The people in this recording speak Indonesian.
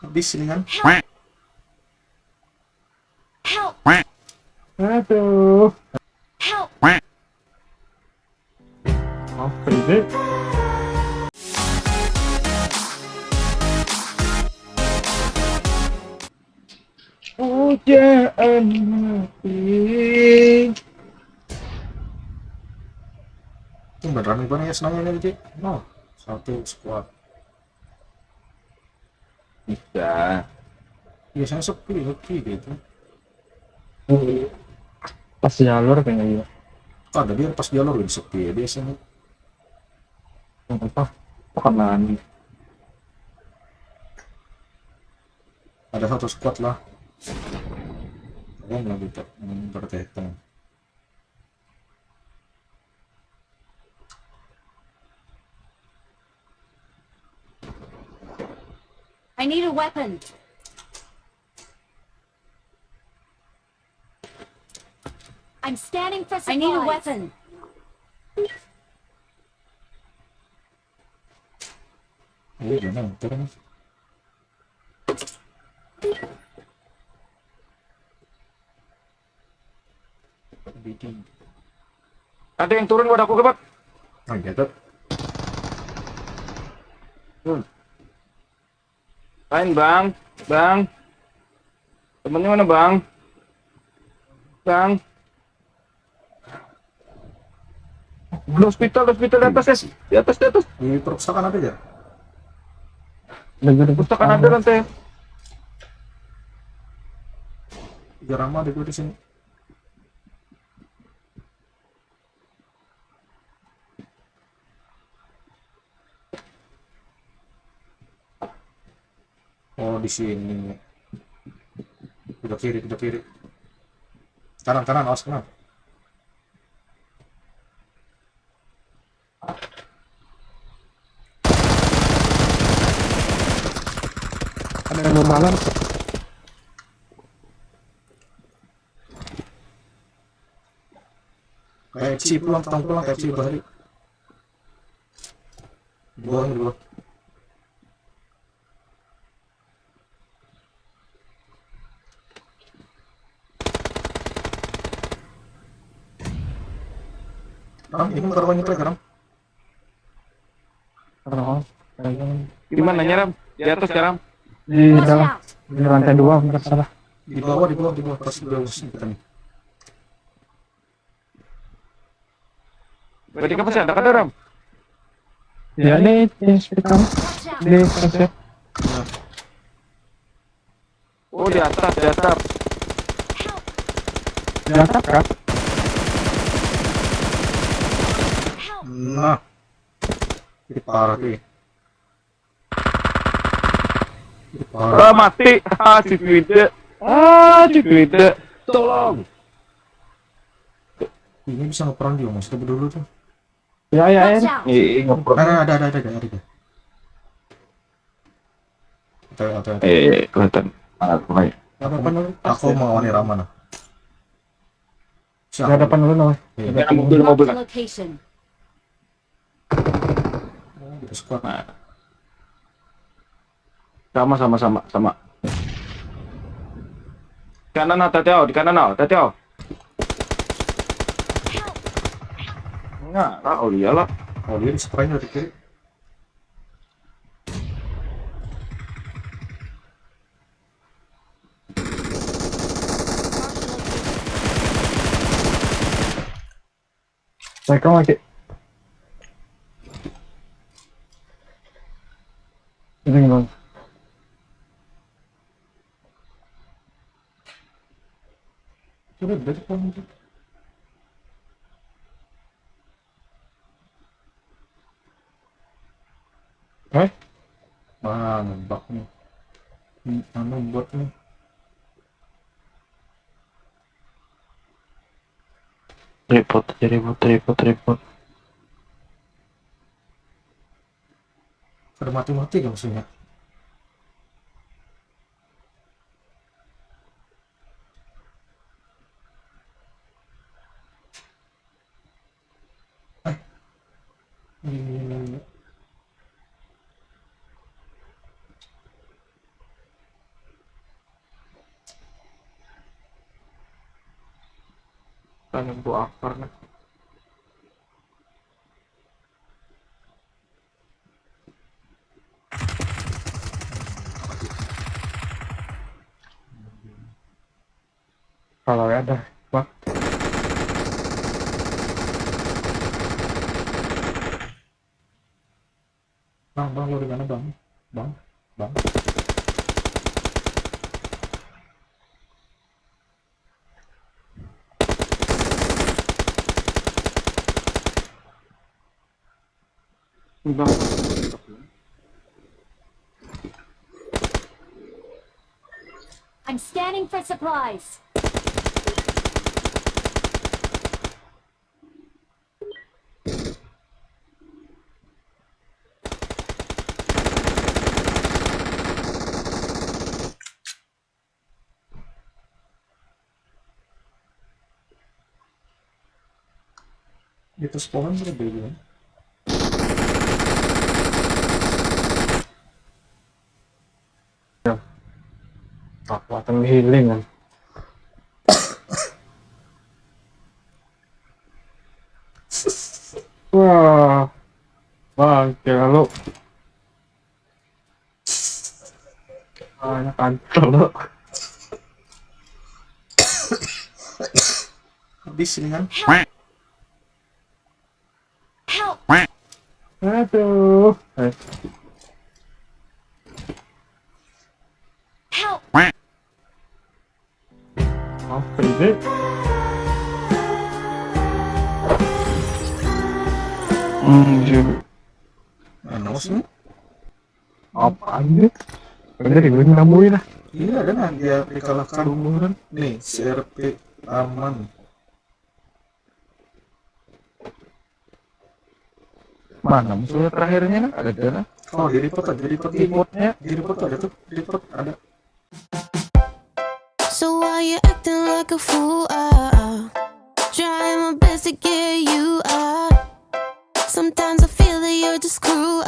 Habis ini kan. Help! Aduh. Help! Apa ini? Pujaan hati. Itu beneran rame banget ya senangnya nih, no. Satu squad. Bisa. Biasanya sepi gitu. Pas jalur kayaknya. Ada dia pas jalur udah sepi ya biasanya. Apa? Karena Ada satu squad lah. Kalian lagi bertehtan. I need a weapon. I'm scanning for supplies. I need a weapon. Oh, jangan turun. ada yang turun buat aku kebat. Oh, gitu. Lain bang. Temennya mana bang? Di hospital di atas ya. Di atas. Di perpustakaan ada ya? Di pustakaan ada lantai. Jarang ada gue di sini. Oh, di sini. Udah kiri. Kanan, awas kanan. Ada yang mau malam. KFC pulang KFC bahari. Dua. Ini korbannya itu Ram. Di mana Ram? Di atas Ram? Di dalam. Di lantai 2 enggak salah. Di bawah pas di bawah sini kita nih. Berarti kamu masih ada kan Ram? Ya ini seperti kamu di konsep. Oh di atas. Di atas kan? Nah, ini parah tuh. Mati. Si Twite. Tolong. Ini bisa ngeperang dia mas, coba dulu tuh. Ya. Ngobrol. Ada. Ada. Kelihatan. Aku mau nih Ramana. Di hadapan dulu noh. Marked a location. Squad. Sama. Kanan di kanan hati. Enggak, iyalah. Oh dia di spray dari kiri. Mereka lagi. Ini gimana? Coba dari pohon itu. Ngebak nih. Buat nih. Repot. Ada mati kan maksudnya. Ini. Tanam buah akar nih. Kalau ada, bang. Bang, lu di mana bang? Bang, bang. Bang. I'm scanning for supplies. Itu spawn berbeda. Kekuatan healing kan. Wah, bang, kira lu banyak kantor lu. Habis ini kan? Help! Aduh. Help! Apa ini? Ano sih? Apaan ini? Udah gue nemuin lah. Iya kan dia dikalahkan umuran. Nih, CRP aman. Mana musuh terakhirnya kan? Ada lah. Oh, di report aja, di report ini. Remote-nya. Di report ada tuh, di report ada. So why you acting like a fool? Trying my best to get you. Sometimes I feel that you're just cruel.